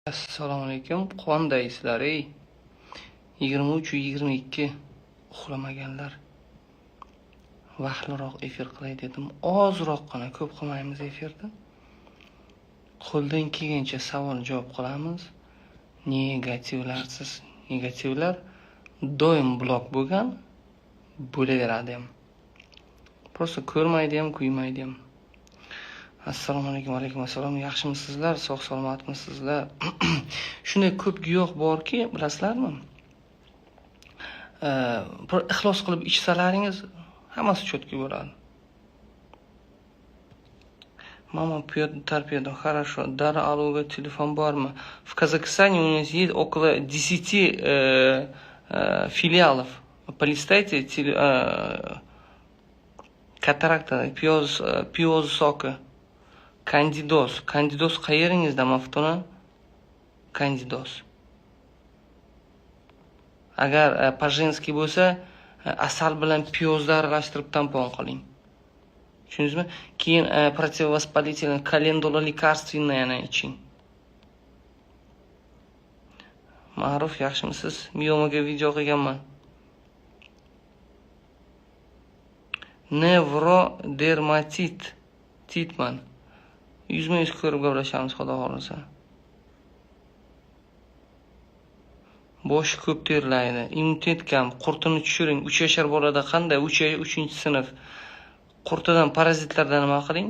Assalomu alaykum. Qandaysizlar ey? 23:22 uxlamaganlar. Vaqtliroq efir qilay dedim. Ozroqgina, ko'p qilmaymiz efirda. Qo'ldan kelgancha savol-javob qilamiz. Negativlar doim blok bo'lgan, bo'laveradi ham. Prosta ko'rmaydi ham, kuymaydi ham. Assalomu alaykum. Alaykum assalom. Yaxshimisizlar? Sog' salomatmisizlar? Shunday ko'p giyoh borki, bilasizlarmi? Bir ixlos qilib ichsalaringiz hammasi cho'tki bo'ladi. Mama пьет торпеду. Хорошо. Дара Алуга, телефон борmi? В Казахстане у нас есть около 10 филиалов. Полистайте катаракта, пиоз сока. Кандидоз qayeringizda maftuna? Кандидоз. Agar по-женски bo'lsa, asal bilan piyozni aralashtirib tampon qiling. Tushundingizmi? Keyin противовоспалительное календула лекарственное iching. Ma'ruf, yaxshimisiz? Miyomaga video qilganman. Nevrodermatit titman. Yuzma-yuz ko'rib gaplashamiz, xudo xolasa. Bosh ko'p terlaydi, immunitet kam, qurtini tushiring. 3 yoshar bolada qanday? 3-sinf. Qurtidan, parazitlardan nima qiling?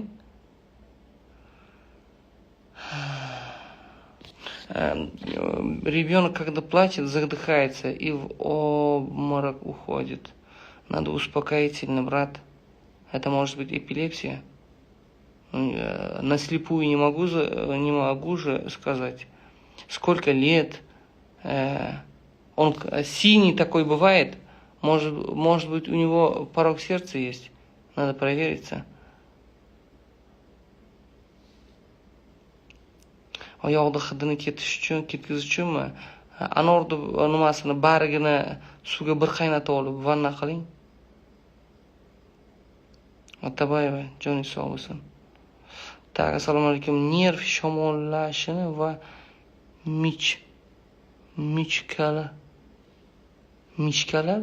Ребенок, когда плачет, задыхается и в обморок уходит. Надо успокоительно, брат. Это может быть эпилепсия. Наслепую не могу же сказать, сколько лет. Он синий такой бывает. Может быть, у него порог сердца есть. Надо провериться. Oyog'ida hidini ketkizish uchunmi? Anorni nimasini barigini suvga bir qaynatib olib vanna qiling. Atabayeva, joningiz sog' bo'lsin. Так, assalomu alaykum. Nerv shamollashini va michkalar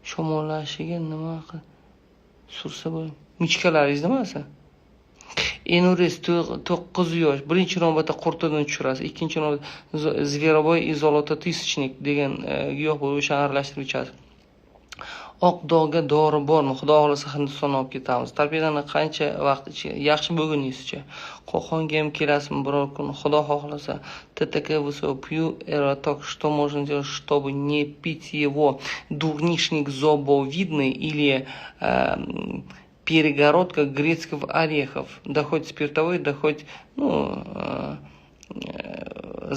shamollashiga nima sursa bo'ladi? Michkalaringiz nimasi? Enuris 9 yosh. Birinchi navbatda qurtidan tushirasiz. Ikkinchi navbatda zveroboy izolototысячник degan giyoh bo'lib o'shani aralashtirib ichasiz. Oq dog'ga dori bormi? Xudo xolasa Hindistonga olib ketamiz. Torpedani qancha vaqt yaxshi bo'lguningizcha. Qo'qonga ham kelasizmi biror kun? Xudo xolasa. ТТК пью эроток. Что можно делать, чтобы не пить его? Дурнишник зобовидный или перегородка грецких орехов. Да хоть спиртовой, да хоть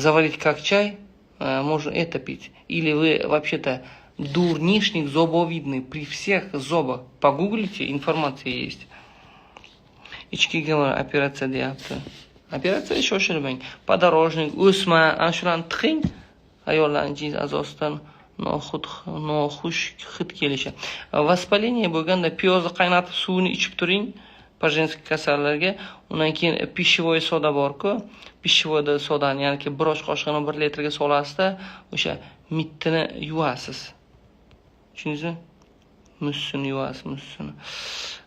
заварить как чай, можно это пить. Или вы вообще-то дурнишник зобовидный при всех зобах. Погуглите, информация есть. Ichkiga operatsiya deyapti. Operatsiya shoshilmang. Podorожник, o'sma, ana shularni tiqing. Ayollarning jinsi a'zosidan noxush hid kelishi. Vоспаление bo'lganda piyozni qaynatib suvini ichib turing. По-женски kasallarga. Undan keyin pishvoy soda bor-ku. Pishvoy sodani, ya'ni bir osh qoshiqini 1 litrga solasizda, o'sha mittini yuvasiz. Tushundingizmi? Mussini yuvasiz, mussini.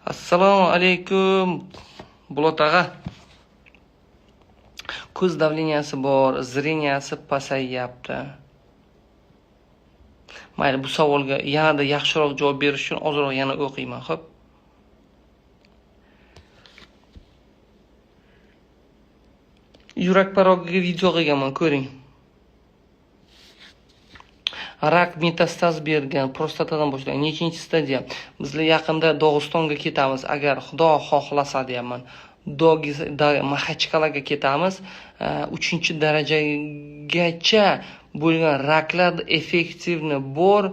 Assalomu alaykum. Bulut ag'a. Ko'z davleniyasi bor, zreniyasi pasayyapti. Mayli, bu savolga yanada yaxshiroq javob berish uchun ozroq yana o'qiyman, xo'p? Yurak parogiga video qilganman, ko'ring. Rak metastaz bergan, prostatadan boshlangan. Nechinchi stadiya? Bizlar yaqinda Dog'istonga ketamiz, agar Xudo xohlasa deyapman. Maxachqalaga ketamiz. 3-darajagacha bo'lgan raklar effektivni bor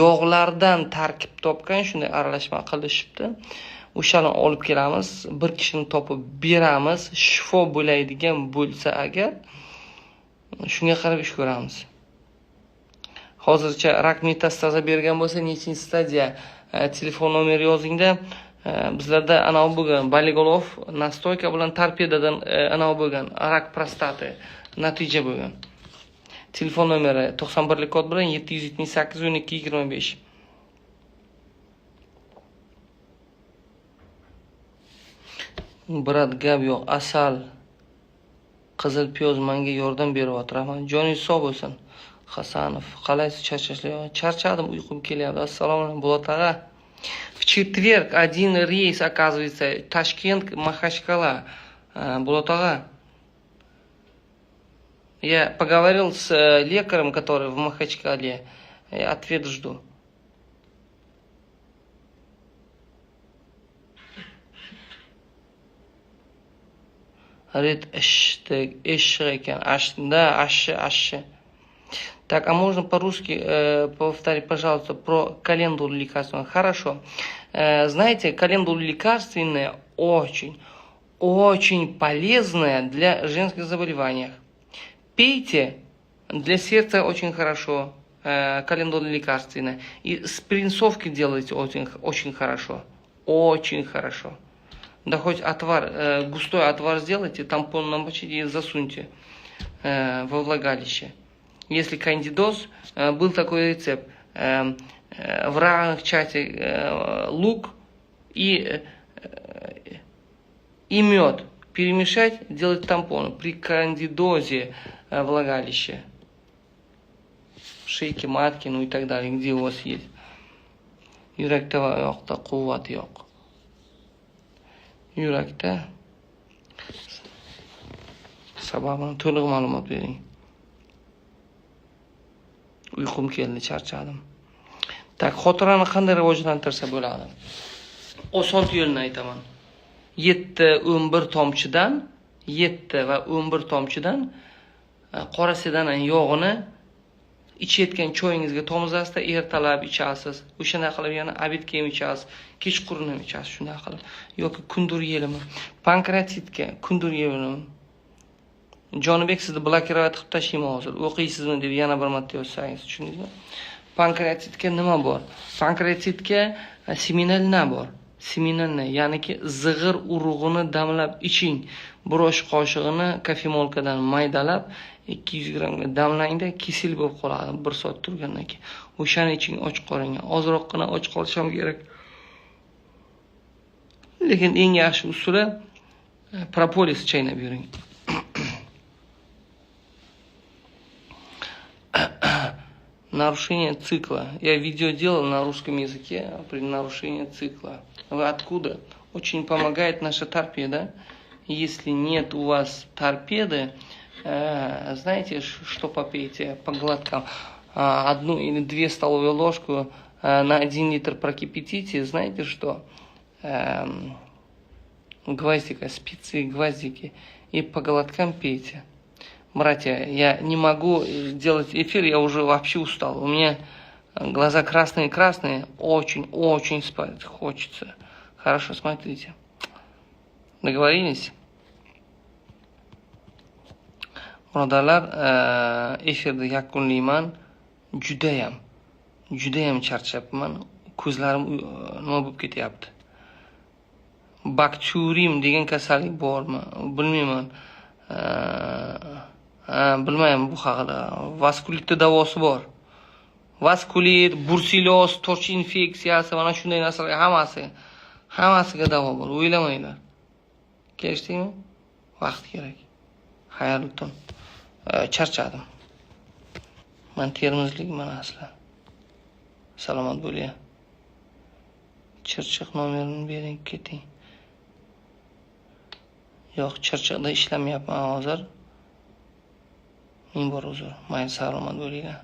yog'lardan tarkib topgan, shunday aralashma qilishibdi. O'shani olib kelamiz, bir kishini topib beramiz, shifo bo'laydigan bo'lsa agar shunga qarab ish ko'ramiz. Hozircha rak metastaza bergan bo'lsa, nechinchi stadiya? Telefon nomeri yozingda Bizlarda anavi bo'lgan Boligolov nastoyka bilan torpedadan anavi bo'lgan rak prostati natija bo'lgan. Telefon nomeri 91 kod bilan 778 12 25. Brat, gap yo'q. Asal, qizil piyoz menga yordam beryapti. Rahmat. Joningiz sog' bo'lsin. Hasanov, qalaysiz, charchashlar? Charchadim, uyqum kelyapti. Assalomu alaykum, Bulat aka. В четверг один рейс, оказывается, Ташкент, Махачкала. Bulat aka. Я поговорил с лекарем, который в Махачкале. Я ответ жду. Говорит, да, аш. Так, а можно по-русски повторить, пожалуйста, про календулу лекарственную? Хорошо. Знаете, календула лекарственная очень полезная для женских заболеваний. Пейте, для сердца очень хорошо, календула лекарственная. И спринцовки делайте очень хорошо. Очень хорошо. Да хоть отвар, густой отвар сделайте, тампон намочите и засуньте во влагалище. Если кандидоз, был такой рецепт. В равных частях лук и мед перемешать, делать тампон при кандидозе влагалища. Шейки, матки, ну и так далее, где у вас есть. Yurakda va oyoqda quvvat yo'q. Yurakda sababini to'liq ma'lumot bering. Uyqum keldi, charchadim. Tak, xotirani qanday rivojlantirsa bo'ladi? Oson yo'lini aytaman. 7-11 tomchidan qora sedaning yog'ini ichayotgan choyingizga tomizasizda, ertalab ichasiz. O'shana qilib yana obedga ham ichasiz, kechqurun ham ichasiz, shunday qilib. Yoki kundur yelimi. Pankreatitga kundur yelimi. Jonibek sizni blokировать qilib tashlayman hozir. O'qiysizmi deb yana bir marta yozsangiz, tushundingizmi? Pankreatitga nima bor? Pankreatitga seminalna bor. Seminalna, ya'niki zig'ir urug'ini damlab iching. Bir osh qoshig'ini kofemolkadan maydalab 200 grammga damlangda, kesil bo'lib qoladi 1 soat turgandan keyin. O'shani iching, och qoling. Ozroqgina och qolish ham kerak. Lekin eng yaxshi usuli propolis chaynab yuring. Нарушение цикла. Я видео делал на русском языке при нарушении цикла. Вы откуда? Очень помогает наша торпеда. Если нет у вас торпеды, знаете, что попейте по глоткам? 1 или 2 столовые ложки на 1 литр прокипятите. Знаете что? Гвоздика, специи, гвоздики. И по глоткам пейте. Братья, я не могу делать эфир, я уже вообще устал. У меня глаза красные-красные, очень спать хочется. Хорошо, смотрите. Договорились? Birodarlar, efirni yakunlayman. Judayam charchabman. Ko'zlarim nima bo'lib ketyapti. Bakturim degan kasallik bormi? Bilmayman. Bilmayman bu haqida. Vaskulitda davosi bor. Vaskulit, bursiloz, torch infeksiyasi, mana shunday narsalar hammasiga davo bor. O'ylamanglar. Kelishdingmi? Vaqt kerak. Xayrli tun. Charchadim. Men termizlikman aslan. Salomat bo'ling. Chirchiq nomerini bering, keting. Yo'q, Chirchiqda ishlamayapman hozir. Ming bor uzr. Mayli, salomat bo'linglar.